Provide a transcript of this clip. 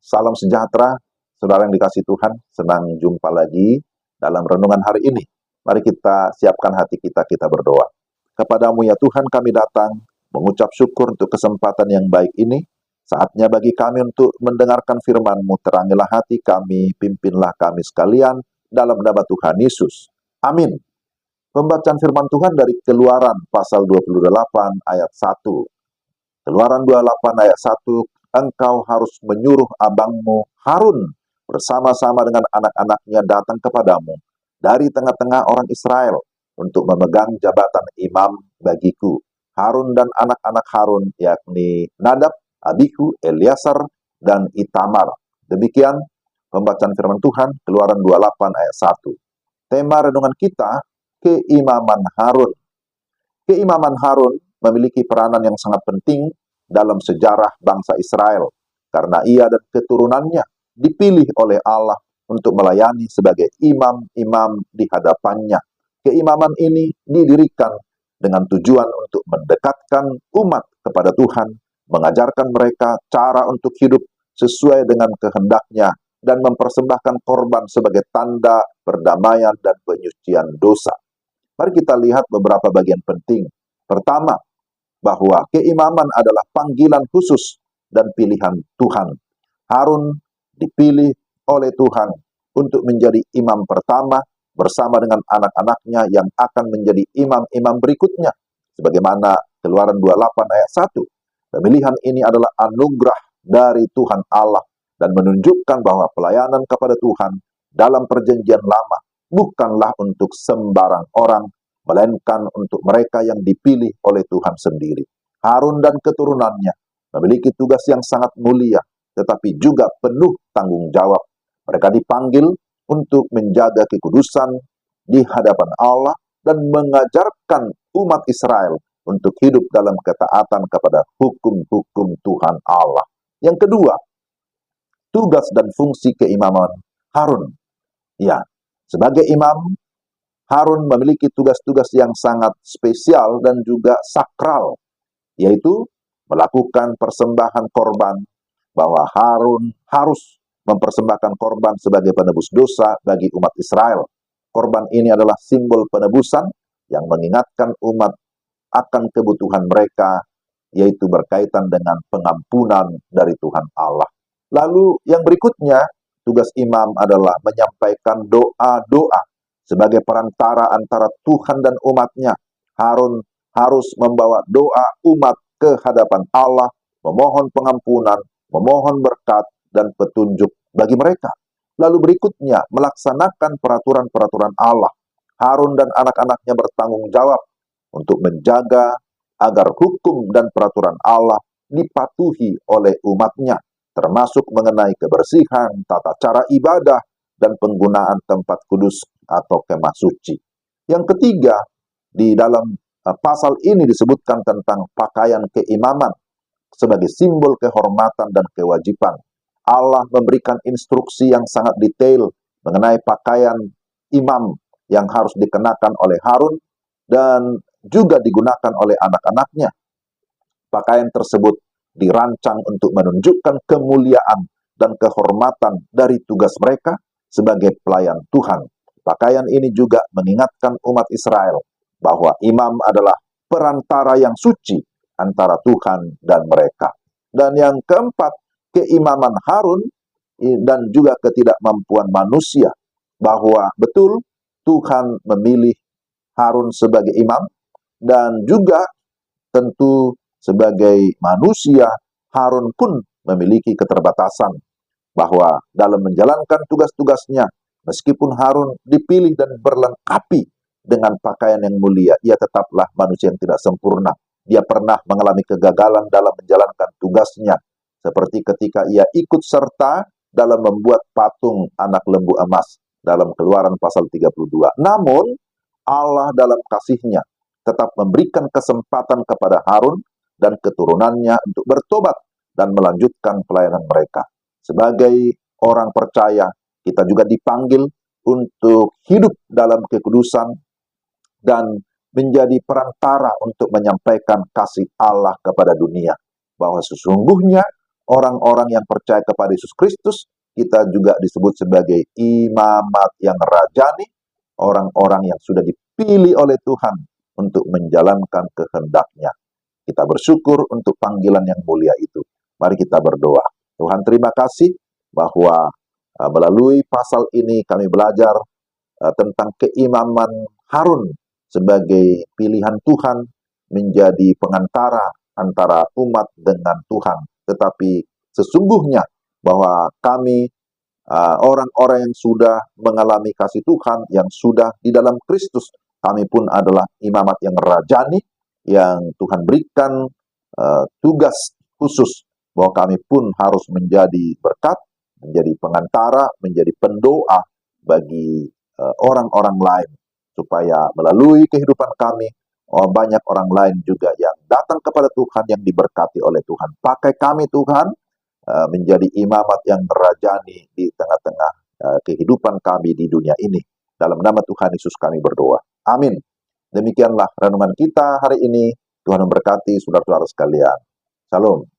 Salam sejahtera, saudara yang dikasihi Tuhan. Senang jumpa lagi dalam renungan hari ini. Mari kita siapkan hati kita, kita berdoa. Kepadamu ya Tuhan kami datang, mengucap syukur untuk kesempatan yang baik ini. Saatnya bagi kami untuk mendengarkan firman-Mu. Terangilah hati kami, pimpinlah kami sekalian dalam nama Tuhan Yesus. Amin. Pembacaan firman Tuhan dari Keluaran pasal 28 ayat 1. Keluaran 28 ayat 1, engkau harus menyuruh abangmu Harun bersama-sama dengan anak-anaknya datang kepadamu dari tengah-tengah orang Israel untuk memegang jabatan imam bagiku. Harun dan anak-anak Harun yakni Nadab, Abihu, Eleazar, dan Itamar. Demikian pembacaan firman Tuhan, Keluaran 28 ayat 1. Tema renungan kita, keimaman Harun. Keimaman Harun memiliki peranan yang sangat penting dalam sejarah bangsa Israel, karena ia dan keturunannya dipilih oleh Allah untuk melayani sebagai imam-imam di hadapannya. Keimaman ini didirikan dengan tujuan untuk mendekatkan umat kepada Tuhan, mengajarkan mereka cara untuk hidup sesuai dengan kehendaknya, dan mempersembahkan korban sebagai tanda perdamaian dan penyucian dosa. Mari kita lihat beberapa bagian penting. Pertama, bahwa keimaman adalah panggilan khusus dan pilihan Tuhan. Harun dipilih oleh Tuhan untuk menjadi imam pertama bersama dengan anak-anaknya yang akan menjadi imam-imam berikutnya. Sebagaimana Keluaran 28 ayat 1. Pemilihan ini adalah anugerah dari Tuhan Allah dan menunjukkan bahwa pelayanan kepada Tuhan dalam perjanjian lama bukanlah untuk sembarang orang, melainkan untuk mereka yang dipilih oleh Tuhan sendiri. Harun dan keturunannya memiliki tugas yang sangat mulia, tetapi juga penuh tanggung jawab. Mereka dipanggil untuk menjaga kekudusan di hadapan Allah dan mengajarkan umat Israel untuk hidup dalam ketaatan kepada hukum-hukum Tuhan Allah. Yang kedua, tugas dan fungsi keimaman Harun. Ya, sebagai imam, Harun memiliki tugas-tugas yang sangat spesial dan juga sakral, yaitu melakukan persembahan korban, bahwa Harun harus mempersembahkan korban sebagai penebus dosa bagi umat Israel. Korban ini adalah simbol penebusan yang mengingatkan umat akan kebutuhan mereka, yaitu berkaitan dengan pengampunan dari Tuhan Allah. Lalu yang berikutnya, tugas imam adalah menyampaikan doa-doa sebagai perantara antara Tuhan dan umatnya. Harun harus membawa doa umat ke hadapan Allah, memohon pengampunan, memohon berkat dan petunjuk bagi mereka. Lalu berikutnya, melaksanakan peraturan-peraturan Allah. Harun dan anak-anaknya bertanggung jawab untuk menjaga agar hukum dan peraturan Allah dipatuhi oleh umatnya, termasuk mengenai kebersihan, tata cara ibadah, dan penggunaan tempat kudus atau kemah suci. Yang ketiga, di dalam pasal ini disebutkan tentang pakaian keimaman sebagai simbol kehormatan dan kewajiban. Allah memberikan instruksi yang sangat detail mengenai pakaian imam yang harus dikenakan oleh Harun dan juga digunakan oleh anak-anaknya. Pakaian tersebut dirancang untuk menunjukkan kemuliaan dan kehormatan dari tugas mereka sebagai pelayan Tuhan. Pakaian ini juga mengingatkan umat Israel bahwa imam adalah perantara yang suci antara Tuhan dan mereka. Dan yang keempat, keimaman Harun dan juga ketidakmampuan manusia, bahwa betul Tuhan memilih Harun sebagai imam, dan juga tentu sebagai manusia Harun pun memiliki keterbatasan, bahwa dalam menjalankan tugas-tugasnya, meskipun Harun dipilih dan berlengkapi dengan pakaian yang mulia, ia tetaplah manusia yang tidak sempurna. Dia pernah mengalami kegagalan dalam menjalankan tugasnya, seperti ketika ia ikut serta dalam membuat patung anak lembu emas dalam Keluaran pasal 32. Namun, Allah dalam kasih-Nya tetap memberikan kesempatan kepada Harun dan keturunannya untuk bertobat dan melanjutkan pelayanan mereka. Sebagai orang percaya, kita juga dipanggil untuk hidup dalam kekudusan dan menjadi perantara untuk menyampaikan kasih Allah kepada dunia. Bahwa sesungguhnya orang-orang yang percaya kepada Yesus Kristus, kita juga disebut sebagai imamat yang rajani, orang-orang yang sudah dipilih oleh Tuhan untuk menjalankan kehendak-Nya. Kita bersyukur untuk panggilan yang mulia itu. Mari kita berdoa. Tuhan, terima kasih bahwa melalui pasal ini kami belajar tentang keimaman Harun sebagai pilihan Tuhan menjadi pengantara antara umat dengan Tuhan. Tetapi sesungguhnya bahwa kami orang-orang yang sudah mengalami kasih Tuhan, yang sudah di dalam Kristus, kami pun adalah imamat yang rajani, yang Tuhan berikan tugas khusus bahwa kami pun harus menjadi berkat, menjadi pengantara, menjadi pendoa bagi orang-orang lain, supaya melalui kehidupan kami, banyak orang lain juga yang datang kepada Tuhan, yang diberkati oleh Tuhan. Pakai kami Tuhan, menjadi imamat yang rajani di tengah-tengah kehidupan kami di dunia ini. Dalam nama Tuhan Yesus kami berdoa. Amin. Demikianlah renungan kita hari ini. Tuhan memberkati saudara-saudara sekalian. Shalom.